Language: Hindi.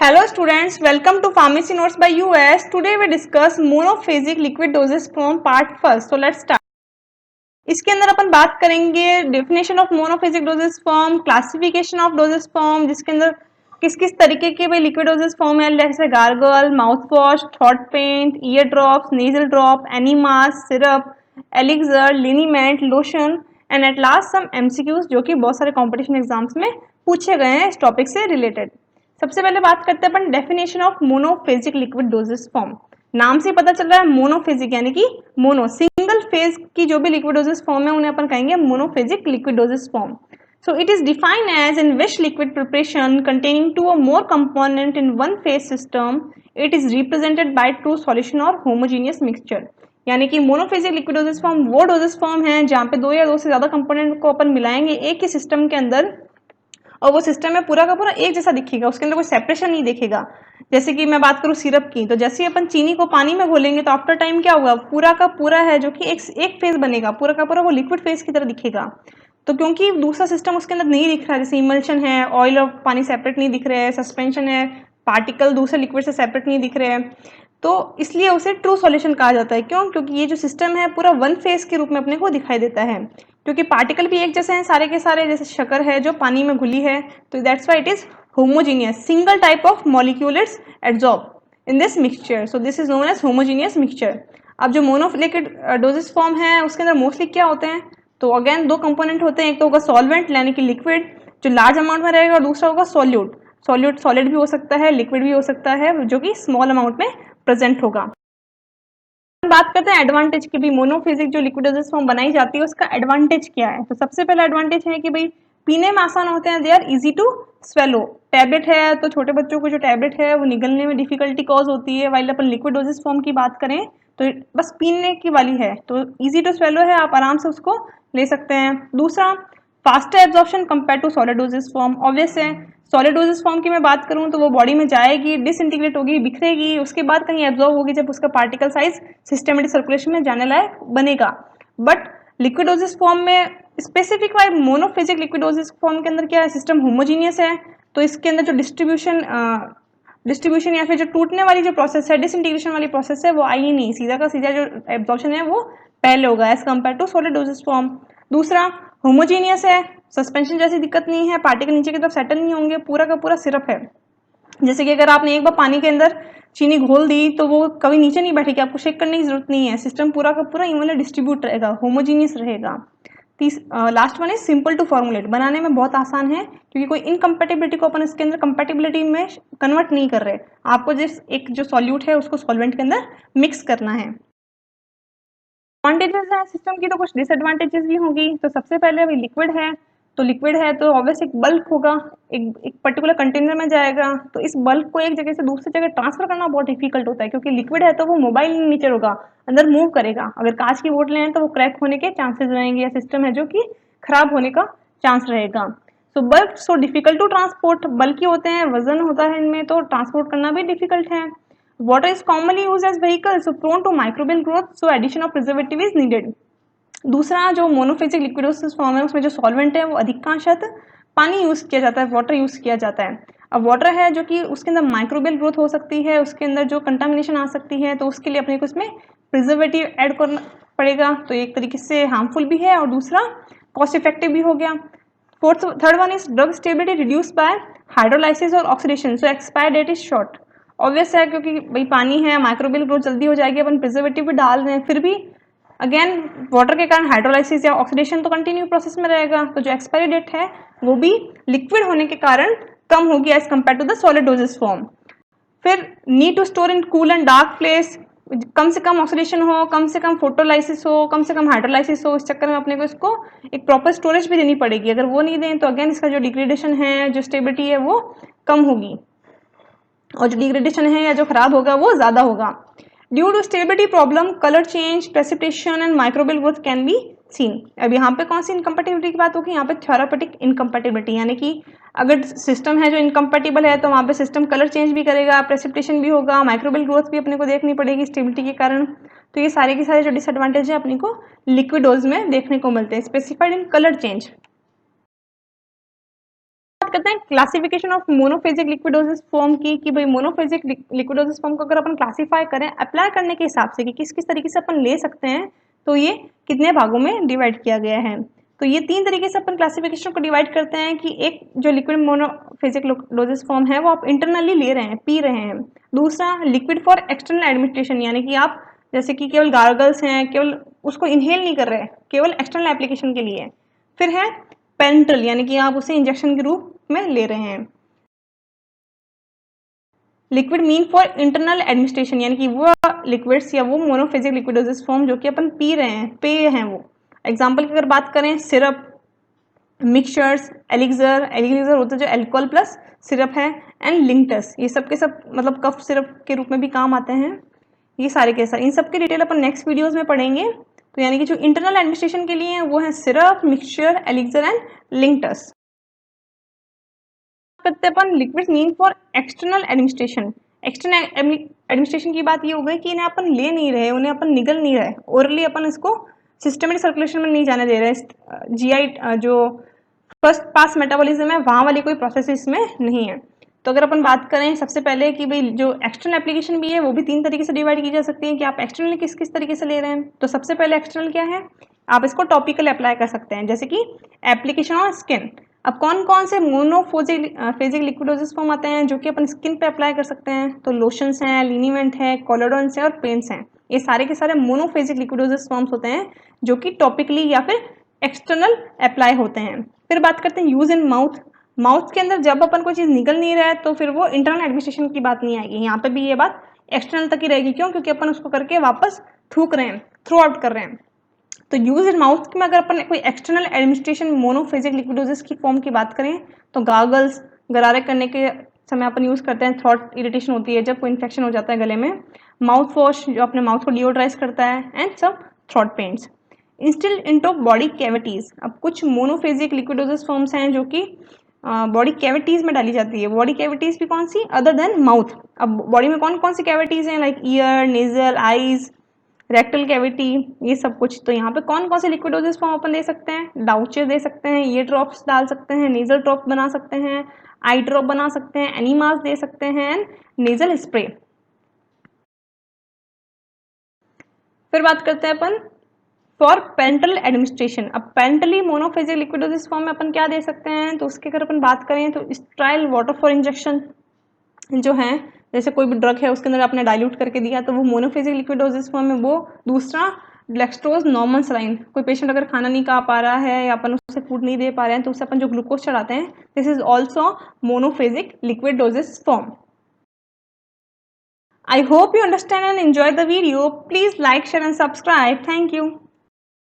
Hello students, welcome to Pharmacy Notes by US. Today we discuss monophasic liquid dosage form part first. So let's start. इसके अंदर अपन बात करेंगे definition of monophasic doses form, classification of doses form, जिसके अंदर किस किस तरीके के भाई लिक्विड डोजेस फॉर्म है, जैसे gargle, mouth wash, throat paint, ear drops, nasal drop, enemas, syrup, elixir, liniment, lotion and at last some MCQs जो कि बहुत सारे कॉम्पिटिशन एग्जाम्स में पूछे गए हैं इस टॉपिक से रिलेटेड। सबसे पहले बात करते हैं अपन definition of monophasic liquid doses form. नाम से पता चल रहा है मोनोफेजिक यानी कि मोनो सिंगल फेज की जो भी लिक्विड डोजेस फॉर्म है उन्हें अपन कहेंगे monophasic liquid doses form. So it is defined as in which liquid preparation containing two or more component in one phase system it is represented by true solution or homogeneous mixture। यानी कि मोनोफेजिक लिक्विड डोजेस फॉर्म वो डोजेस फॉर्म है जहाँ पे दो या दो से ज्यादा कंपोनेंट को अपन मिलाएंगे एक ही सिस्टम के अंदर और वो सिस्टम में पूरा का पूरा एक जैसा दिखेगा, उसके अंदर कोई सेपरेशन नहीं दिखेगा। जैसे कि मैं बात करूँ सिरप की, तो जैसे ही अपन चीनी को पानी में घोलेंगे तो आफ्टर टाइम क्या होगा, पूरा का पूरा है जो कि एक फेज बनेगा, पूरा का पूरा वो लिक्विड फेज की तरह दिखेगा। तो क्योंकि दूसरा सिस्टम उसके अंदर नहीं दिख रहा है, जैसे इमल्शन है, ऑयल और पानी सेपरेट नहीं दिख रहे हैं, सस्पेंशन है, पार्टिकल दूसरे लिक्विड से सेपरेट नहीं दिख रहे हैं, तो इसलिए उसे ट्रू सॉल्यूशन कहा जाता है। क्यों? क्योंकि ये जो सिस्टम है पूरा वन फेज के रूप में अपने को दिखाई देता है, क्योंकि पार्टिकल भी एक जैसे हैं सारे के सारे, जैसे शक्कर है जो पानी में घुली है, तो that's why it is homogeneous, single type of molecule it's absorb in this mixture, so this is known as homogeneous mixture. अब जो मोनोलिक्विड डोजेस फॉर्म है उसके अंदर मोस्टली क्या होते हैं, तो अगेन दो कंपोनेंट होते हैं, एक तो होगा सॉल्वेंट यानी कि लिक्विड जो लार्ज अमाउंट में रहेगा, और दूसरा होगा सॉल्यूट। सॉल्यूट सॉलिड भी हो सकता है, लिक्विड भी हो सकता है, जो कि स्मॉल अमाउंट में प्रेजेंट होगा। बात करते हैं एडवांटेज की भी, मोनोफेजिक जो लिक्विड डोजेस फॉर्म बनाई जाती है उसका एडवांटेज क्या है। तो सबसे पहला एडवांटेज है कि भाई पीने में आसान होते हैं, they are easy to swallow. Tablet है तो छोटे बच्चों को जो टैबलेट है वो निगलने में डिफिकल्टी कॉज होती है, वाइल अपन लिक्विड डोजेस फॉर्म की बात करें तो बस पीने की वाली है, तो इजी टू स्वेलो है, आप आराम से उसको ले सकते हैं। दूसरा, faster absorption compare to solid doses form. Obvious है, सॉलिड डोजेस फॉर्म की मैं बात करूं तो वो बॉडी में जाएगी, डिसइंटीग्रेट होगी, बिखरेगी, उसके बाद कहीं एब्जॉर्ब होगी जब उसका पार्टिकल साइज सिस्टमेटिक सर्कुलेशन में जाने लायक बनेगा। बट लिक्विड डोजेस फॉर्म में specific vibe monophasic liquid doses form के अंदर क्या है, सिस्टम होमोजीनियस है, तो इसके अंदर जो डिस्ट्रीब्यूशन या फिर जो टूटने वाली जो प्रोसेस है, डिसइंटीग्रेशन वाली प्रोसेस है, वो आई ही नहीं, सीधा का सीधा जो एब्जॉर्प्शन है वो पहले होगा as compare to solid doses form. दूसरा, होमोजीनियस है, सस्पेंशन जैसी दिक्कत नहीं है, पार्टिकल नीचे की तरफ सेटल नहीं होंगे, पूरा का पूरा सिरप है। जैसे कि अगर आपने एक बार पानी के अंदर चीनी घोल दी तो वो कभी नीचे नहीं बैठेगी, आपको शेक करने की जरूरत नहीं है, सिस्टम पूरा का पूरा इवनली डिस्ट्रीब्यूट रहेगा, होमोजीनियस रहेगा। Last one is simple to formulate, बनाने में बहुत आसान है क्योंकि कोई इनकम्पेटिबिलिटी को अपन इसके अंदर कंपेटिबिलिटी में कन्वर्ट नहीं कर रहे, आपको जिस एक जो सॉल्यूट है उसको सॉल्वेंट के अंदर मिक्स करना है। एडवांटेजेस है सिस्टम की, तो कुछ डिसएडवांटेजेस भी होगी। तो सबसे पहले अभी लिक्विड है, तो लिक्विड है तो ऑब्वियस एक बल्क होगा, एक पर्टिकुलर कंटेनर में जाएगा, तो इस बल्क को एक जगह से दूसरी जगह ट्रांसफर करना बहुत डिफिकल्ट होता है, क्योंकि लिक्विड है तो वो मोबाइल नेचर होगा, अंदर मूव करेगा। अगर कांच की बोतलें हैं तो वो क्रैक होने के चांसेस रहेंगे, या सिस्टम है जो कि खराब होने का चांस रहेगा। So bulk so difficult to transport, बल्कि होते हैं, वजन होता है इनमें, तो ट्रांसपोर्ट करना भी डिफिकल्ट है। Water is commonly used as vehicle, so prone to microbial growth, so addition of preservative is needed। दूसरा, जो मोनोफेजिक लिक्विडोसिस फॉर्म है उसमें जो सॉल्वेंट है वो अधिकांशतः पानी यूज किया जाता है, वाटर यूज किया जाता है। अब वाटर है जो कि उसके अंदर माइक्रोबियल ग्रोथ हो सकती है, उसके अंदर जो कंटामिनेशन आ सकती है, तो उसके लिए अपने को इसमें प्रिजर्वेटिव ऐड करना पड़ेगा, तो एक तरीके से हार्मफुल भी है और दूसरा कॉस्ट इफेक्टिव भी हो गया। Third one is drug stability reduce by hydrolysis और oxidation, so expire date is short. Obvious है क्योंकि भाई पानी है, माइक्रोबियल ग्रोथ जल्दी हो जाएगी, अपन प्रिजर्वेटिव भी डाल रहे हैं, फिर भी अगेन वाटर के कारण हाइड्रोलाइसिस या ऑक्सीडेशन तो कंटिन्यू प्रोसेस में रहेगा, तो जो एक्सपायरी डेट है वो भी लिक्विड होने के कारण कम होगी as compare to the solid doses form. फिर need to store in cool and dark place, कम से कम ऑक्सीडेशन हो, कम से कम फोटोलाइसिस हो, कम से कम हाइड्रोलाइसिस हो, इस चक्कर में अपने को इसको एक प्रॉपर स्टोरेज भी देनी पड़ेगी। अगर वो नहीं दें तो अगेन इसका जो डिग्रेडेशन है, जो स्टेबिलिटी है वो कम होगी, और जो डिग्रेडेशन है या जो खराब होगा वो ज्यादा होगा। Due to stability problem, colour change, precipitation and microbial growth can be seen. अब यहाँ पे कौन सी इनकम्पेटिबिलिटी की बात होगी, यहाँ पे थेरापेटिक इनकम्पेटिबिलिटी, यानी कि अगर सिस्टम है जो इनकम्पेटिबल है तो वहाँ पे सिस्टम कलर चेंज भी करेगा, प्रेसिपिटेशन भी होगा, माइक्रोबियल ग्रोथ भी अपने को देखनी पड़ेगी स्टेबिलिटी के कारण। तो ये सारे के सारे जो डिसएडवांटेज है अपने को लिक्विड डोज में देखने को मिलते हैं, स्पेसिफाइड इन कलर चेंज। करते हैं classification of monophasic liquid doses form की, कि भाई मोनोफेजिक लिक्विडोसिस फॉर्म को अगर अपन क्लासिफाई करें अप्लाई करने के हिसाब से कि किस किस तरीके से अपन ले सकते हैं, तो ये कितने भागों में डिवाइड किया गया है। तो ये 3 तरीके से अपन क्लासिफिकेशन को डिवाइड करते हैं कि एक जो लिक्विड मोनोफेजिक लिक्विडोसिस फॉर्म है वो आप इंटरनली ले रहे हैं, पी रहे हैं। दूसरा लिक्विड फॉर एक्सटर्नल एडमिनिस्ट्रेशन, यानी कि आप जैसे कि केवल गार्गल्स हैं, केवल उसको इनहेल नहीं कर रहे, केवल एक्सटर्नल एप्लीकेशन के लिए। फिर है पेरेंटल, यानी कि आप उसे इंजेक्शन के रूप में ले रहे हैं। Liquid mean for internal administration, यानी कि वो लिक्विड्स या वो मोनोफेजिक लिक्विडोसिस फॉर्म जो कि अपन पी रहे हैं, पेय हैं वो। एग्जाम्पल की अगर बात करें, सिरप, मिक्सचर्स, एलिक्सर होता है जो अल्कोहल प्लस सिरप है, एंड लिंक्टस, ये सब के सब मतलब कफ सिरप के रूप में भी काम आते हैं। ये सारे के सारे, इन सब की डिटेल अपन नेक्स्ट वीडियोस में पढ़ेंगे। तो यानी कि जो इंटरनल एडमिनिस्ट्रेशन के लिए है वो है syrup, mixture, elixir and linctus. करते अपन liquid mean for external administration. External administration की बात ये हो गई कि इन्हें अपन ले नहीं रहे, उन्हें अपन निगल नहीं रहे, ओरली अपन इसको सिस्टमेटिक सर्कुलेशन में नहीं जाने दे रहे। जीआई जो फर्स्ट पास मेटाबॉलिज्म है वहाँ वाली कोई प्रोसेस इसमें नहीं है। तो अगर अपन बात करें सबसे पहले कि भाई जो एक्सटर्नल एप्लीकेशन भी है वो भी 3 तरीके से डिवाइड की जा सकती है कि आप एक्सटर्नल किस किस तरीके से ले रहे हैं। तो सबसे पहले एक्सटर्नल क्या है, आप इसको टॉपिकल अप्लाई कर सकते हैं, जैसे कि एप्लीकेशन ऑन स्किन। अब कौन कौन से मोनोफेजिक लिक्विडोसिस फॉर्म आते हैं जो कि अपन स्किन पे अप्लाई कर सकते हैं, तो लोशंस हैं, लिनीमेंट है, कोलोडॉन्स है और पेंट्स हैं। ये सारे के सारे मोनोफेजिक लिक्विडोसिस फॉर्म्स होते हैं जो कि टॉपिकली या फिर एक्सटर्नल अप्लाई होते हैं। फिर बात करते हैं यूज इन माउथ। माउथ के अंदर जब अपन कोई चीज़ निकल नहीं रहा है तो फिर वो इंटरनल एडमिनिस्ट्रेशन की बात नहीं आएगी, यहाँ पे भी ये बात एक्सटर्नल तक ही रहेगी। क्यों? क्योंकि अपन उसको करके वापस थूक रहे हैं, थ्रू आउट कर रहे हैं। तो यूज इन माउथ में अगर अपन कोई एक्सटर्नल एडमिनिस्ट्रेशन मोनोफेजिक लिक्विडोसिस की फॉर्म की बात करें तो गागल्स, गरारे करने के समय अपन यूज करते हैं, थ्रोट इरिटेशन होती है जब कोई इन्फेक्शन हो जाता है गले में, माउथ वॉश जो अपने माउथ को डिओड्राइज करता है, एंड सब throat paints. Instil into body cavities. अब कुछ मोनोफेजिक लिक्विडोसिस फॉर्म्स हैं जो कि बॉडी कैविटीज में डाली जाती है। बॉडी कैविटीज भी कौन सी, अदर देन माउथ। अब बॉडी में कौन कौन सी कैविटीज हैं, like year, nasal, eyes, rectal cavity, ये सब कुछ। तो यहाँ पे कौन कौन से लिक्विडोसिस फॉर्म अपन दे सकते हैं, डाउचेस दे सकते हैं, ईयर ड्रॉप्स डाल सकते हैं, नेजल ड्रॉप बना सकते हैं, आई ड्रॉप बना सकते हैं, एनिमास दे सकते हैं, नेजल स्प्रे। फिर बात करते हैं अपन फॉर पेरेंटल एडमिनिस्ट्रेशन। अब पेरेंटली मोनोफेजिक लिक्विडोसिस फॉर्म में अपन क्या दे सकते हैं, तो उसके अगर अपन बात करें तो स्ट्राइल वाटर फॉर इंजेक्शन जो है, जैसे कोई भी ड्रग है उसके अंदर आपने डाइल्यूट करके दिया तो वो मोनोफेजिक लिक्विडोसिस फॉर्म में वो। दूसरा डेक्स्ट्रोज नॉर्मल सलाइन, कोई पेशेंट अगर खाना नहीं खा पा रहा है या अपन उसे फूड नहीं दे पा रहे हैं तो उसे अपन जो ग्लूकोज चढ़ाते हैं, this is also monophasic liquid doses form. I hope you understand and enjoy the video. Please like, share and subscribe. Thank you.